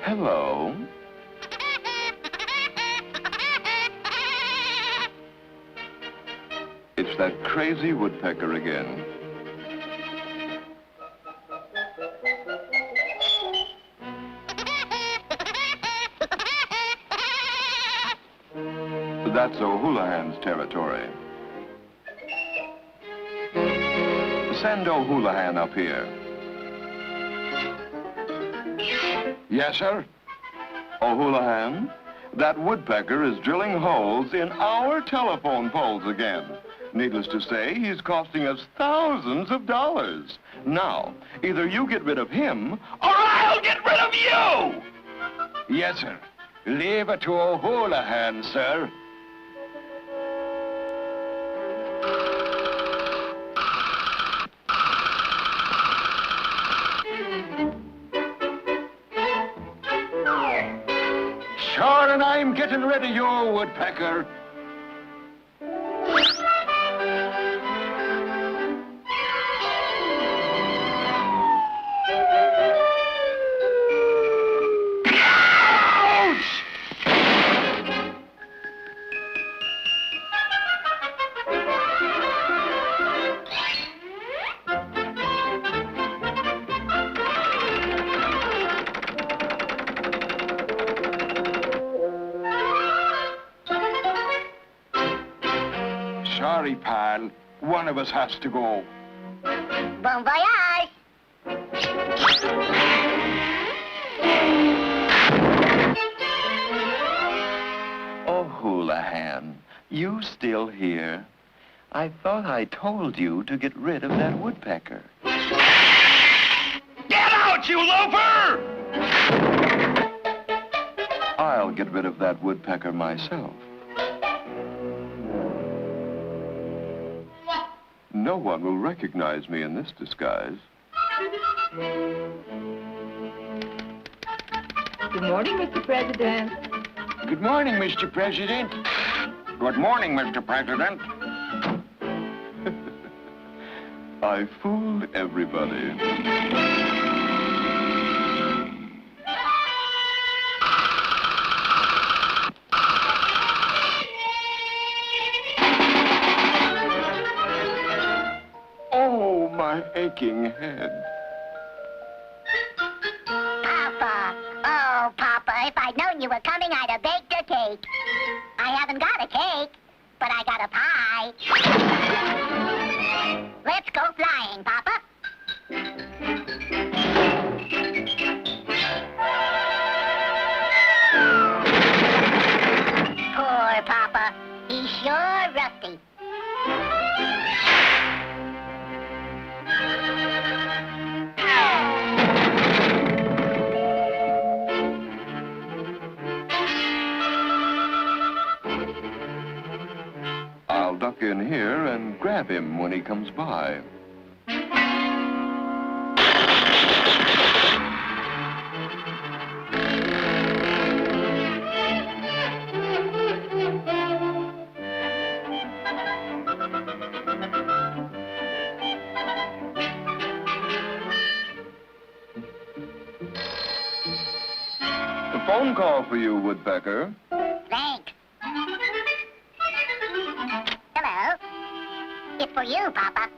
Hello. It's that crazy woodpecker again. That's O'Houlihan's territory. Send O'Houlihan up here. Yes, sir? O'Houlihan, that woodpecker is drilling holes in our telephone poles again. Needless to say, he's costing us thousands of dollars. Now, either you get rid of him, or I'll get rid of you! Yes, sir. Leave it to O'Houlihan, sir. Sure, and I'm getting rid of you, Woodpecker. Sorry, pal. One of us has to go. Bon voyage! O'Houlihan, you still here? I thought I told you to get rid of that woodpecker. Get out, you loafer! I'll get rid of that woodpecker myself. No one will recognize me in this disguise. Good morning, Mr. President. Good morning, Mr. President. Good morning, Mr. President. I fooled everybody. Oh, my aching head. Papa! Oh, Papa, if I'd known you were coming, I'd have baked a cake. I haven't got a cake, but I got a pie. Let's go flying, Papa. Poor Papa. He's sure rusty. I'll duck in here and grab him when he comes by. A phone call for you, Woodpecker. Thanks. Hello? It's for you, Papa.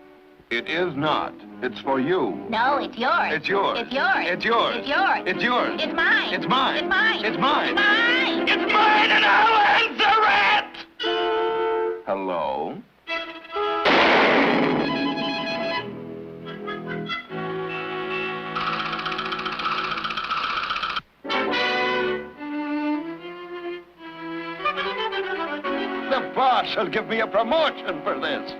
It is not. It's for you. No, it's yours. It's yours. It's yours. It's yours. It's yours. It's yours. It's mine. It's mine. It's mine. It's mine. It's mine. It's mine and I'll answer it! Hello? The boss will give me a promotion for this.